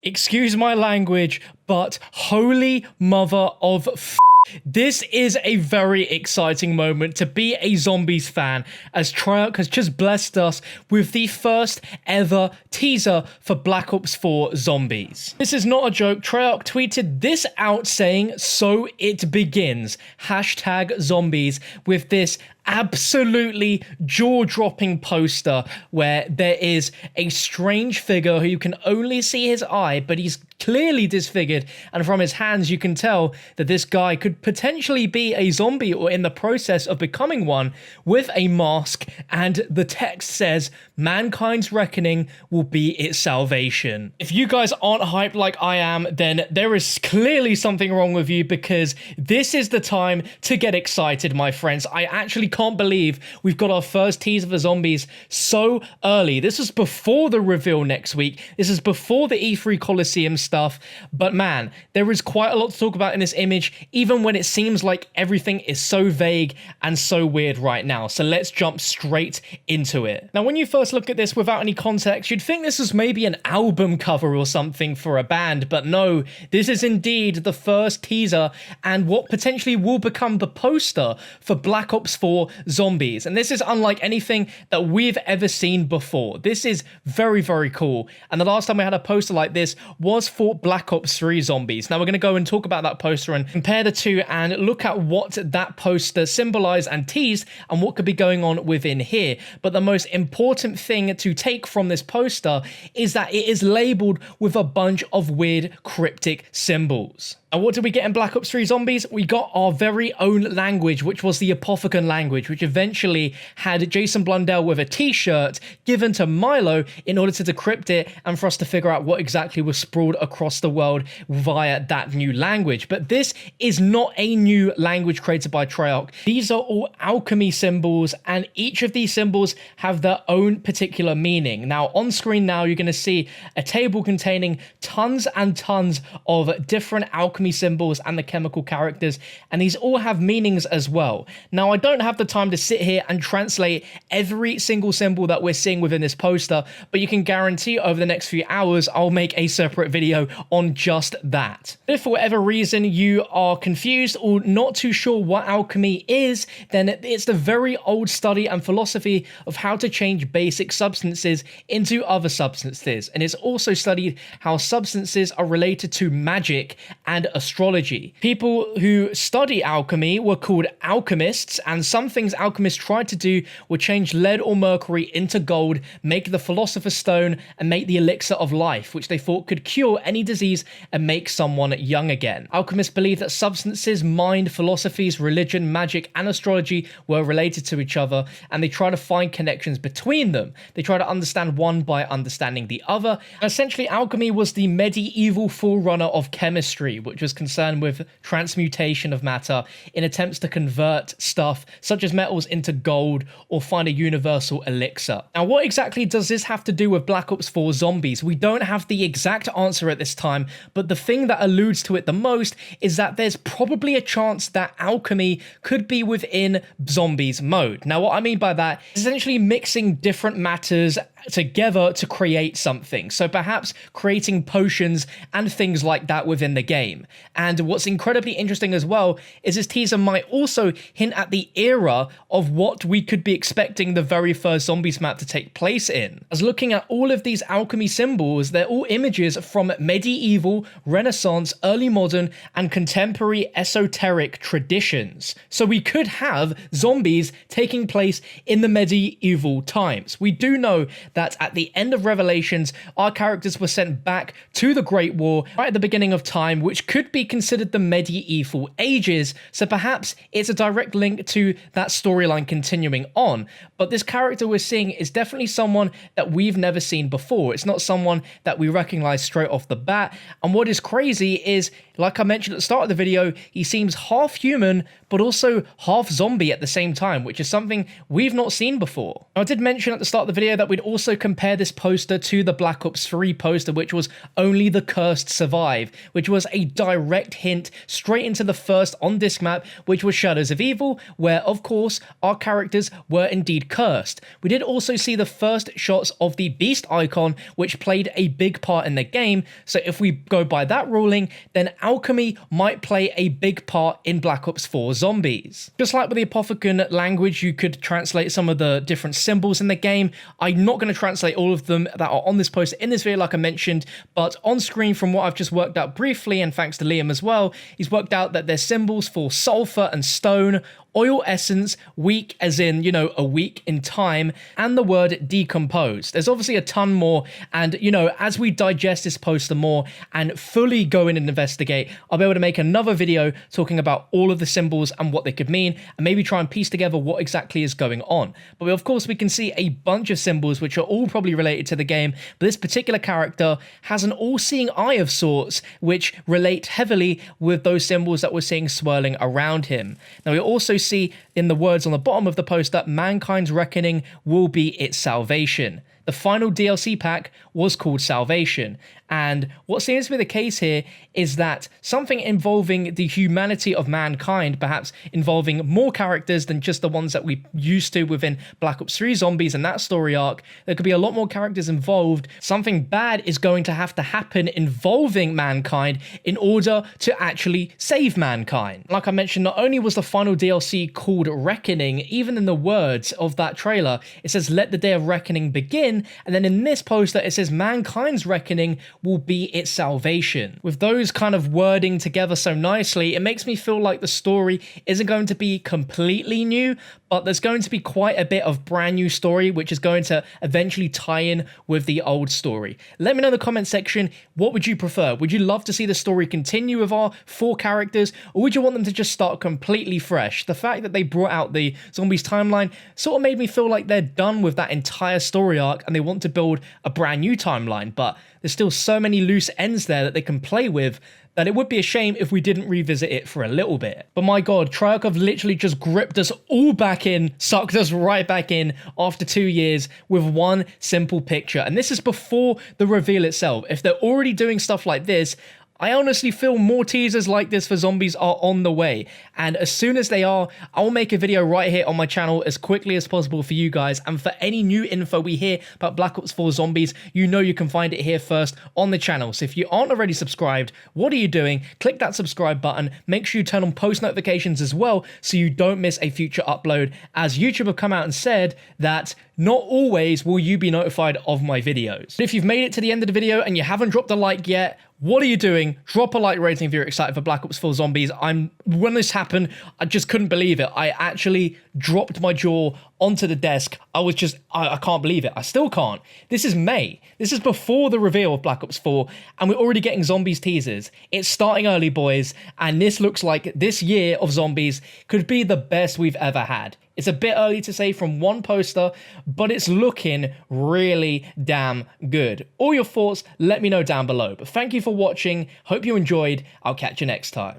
Excuse my language, but holy mother of this is a very exciting moment to be a Zombies fan, as Treyarch has just blessed us with the first ever teaser for Black Ops 4 Zombies. This is not a joke. Treyarch tweeted this out saying, "So it begins, #zombies," with this absolutely jaw-dropping poster where there is a strange figure who you can only see his eye, but he's clearly disfigured, and from his hands you can tell that this guy could potentially be a zombie or in the process of becoming one, with a mask, and the text says, "Mankind's reckoning will be its salvation." If you guys aren't hyped like I am, then there is clearly something wrong with you, because this is the time to get excited, my friends. I actually can't believe we've got our first teaser for Zombies so early. This is before the reveal next week. This is before the E3 Coliseum stuff, but man, there is quite a lot to talk about in this image, even when it seems like everything is so vague and so weird right now. So let's jump straight into it. Now, when you first look at this without any context, you'd think this is maybe an album cover or something for a band, but no, this is indeed the first teaser and what potentially will become the poster for Black Ops 4 Zombies. And this is unlike anything that we've ever seen before. This is very, very cool. And the last time we had a poster like this was for Black Ops 3 Zombies. Now we're going to go and talk about that poster and compare the two and look at what that poster symbolized and teased and what could be going on within here. But the most important thing to take from this poster is that it is labeled with a bunch of weird cryptic symbols. And what did we get in Black Ops 3 Zombies? We got our very own language, which was the Apothicon language, which eventually had Jason Blundell with a t-shirt given to Milo in order to decrypt it and for us to figure out what exactly was sprawled across the world via that new language. But this is not a new language created by Treyarch. These are all alchemy symbols, and each of these symbols have their own particular meaning. Now, on screen now, you're going to see a table containing tons and tons of different alchemy symbols and the chemical characters, and these all have meanings as well. Now, I don't have the time to sit here and translate every single symbol that we're seeing within this poster, but you can guarantee over the next few hours I'll make a separate video on just that. If for whatever reason you are confused or not too sure what alchemy is, then it's the very old study and philosophy of how to change basic substances into other substances, and it's also studied how substances are related to magic and astrology. People who study alchemy were called alchemists, and some things alchemists tried to do were change lead or mercury into gold, make the philosopher's stone, and make the elixir of life, which they thought could cure any disease and make someone young again. Alchemists believed that substances, mind, philosophies, religion, magic, and astrology were related to each other, and they try to find connections between them. They try to understand one by understanding the other. And essentially, alchemy was the medieval forerunner of chemistry, which was concerned with transmutation of matter in attempts to convert stuff such as metals into gold or find a universal elixir. Now, what exactly does this have to do with Black Ops 4 Zombies? We don't have the exact answer at this time, but the thing that alludes to it the most is that there's probably a chance that alchemy could be within Zombies mode. Now, what I mean by that is essentially mixing different matters together to create something. So perhaps creating potions and things like that within the game. And what's incredibly interesting as well is this teaser might also hint at the era of what we could be expecting the very first Zombies map to take place in. As looking at all of these alchemy symbols, they're all images from medieval, Renaissance, early modern, and contemporary esoteric traditions. So we could have Zombies taking place in the medieval times. We do know that at the end of Revelations, our characters were sent back to the Great War right at the beginning of time, which could be considered the medieval ages. So perhaps it's a direct link to that storyline continuing on. But this character we're seeing is definitely someone that we've never seen before. It's not someone that we recognize straight off the bat. And what is crazy is, like I mentioned at the start of the video, he seems half human, but also half zombie at the same time, which is something we've not seen before. Now, I did mention at the start of the video that we'd also also compare this poster to the Black Ops 3 poster, which was Only the Cursed Survive, which was a direct hint straight into the first on-disc map, which was Shadows of Evil, where, of course, our characters were indeed cursed. We did also see the first shots of the Beast icon, which played a big part in the game, so if we go by that ruling, then alchemy might play a big part in Black Ops 4 Zombies. Just like with the Apothicon language, you could translate some of the different symbols in the game. I'm not going to translate all of them that are on this poster in this video like I mentioned, but on screen from what I've just worked out briefly, and thanks to Liam as well, he's worked out that there's symbols for sulfur and stone, oil essence, week as in, you know, a week in time, and the word decompose. There's obviously a ton more, and, you know, as we digest this poster more and fully go in and investigate, I'll be able to make another video talking about all of the symbols and what they could mean, and maybe try and piece together what exactly is going on. But of course, we can see a bunch of symbols which are all probably related to the game, but this particular character has an all-seeing eye of sorts, which relate heavily with those symbols that we're seeing swirling around him. Now, we also see in the words on the bottom of the poster, mankind's reckoning will be its salvation. The final DLC pack was called Salvation, and what seems to be the case here is that something involving the humanity of mankind, perhaps involving more characters than just the ones that we used to within Black Ops 3 Zombies and that story arc, there could be a lot more characters involved. Something bad is going to have to happen involving mankind in order to actually save mankind. Like I mentioned, not only was the final DLC called Reckoning, even in the words of that trailer, it says, "Let the day of reckoning begin," and then in this poster, it says, "Mankind's reckoning will be its salvation." With those kind of wording together so nicely, it makes me feel like the story isn't going to be completely new, but there's going to be quite a bit of brand new story, which is going to eventually tie in with the old story. Let me know in the comment section, what would you prefer? Would you love to see the story continue with our 4 characters, or would you want them to just start completely fresh? The fact that they brought out the Zombies timeline sort of made me feel like they're done with that entire story arc and they want to build a brand new timeline, but there's still so many loose ends there that they can play with that it would be a shame if we didn't revisit it for a little bit. But my god, Treyarch have literally just gripped us all back in, sucked us right back in after 2 years with one simple picture. And this is before the reveal itself. If they're already doing stuff like this, I honestly feel more teasers like this for Zombies are on the way, and as soon as they are, I'll make a video right here on my channel as quickly as possible for you guys, and for any new info we hear about Black Ops 4 Zombies, you know you can find it here first on the channel. So if you aren't already subscribed, what are you doing? Click that subscribe button, make sure you turn on post notifications as well so you don't miss a future upload, as YouTube have come out and said that not always will you be notified of my videos. But if you've made it to the end of the video and you haven't dropped a like yet, what are you doing? Drop a like rating if you're excited for Black Ops 4 Zombies. When this happened, I just couldn't believe it. I actually dropped my jaw onto the desk. I can't believe it. I still can't. This is May. This is before the reveal of Black Ops 4, and we're already getting Zombies teasers. It's starting early, boys, and this looks like this year of Zombies could be the best we've ever had. It's a bit early to say from one poster, but it's looking really damn good. All your thoughts, let me know down below. But thank you for watching. Hope you enjoyed. I'll catch you next time.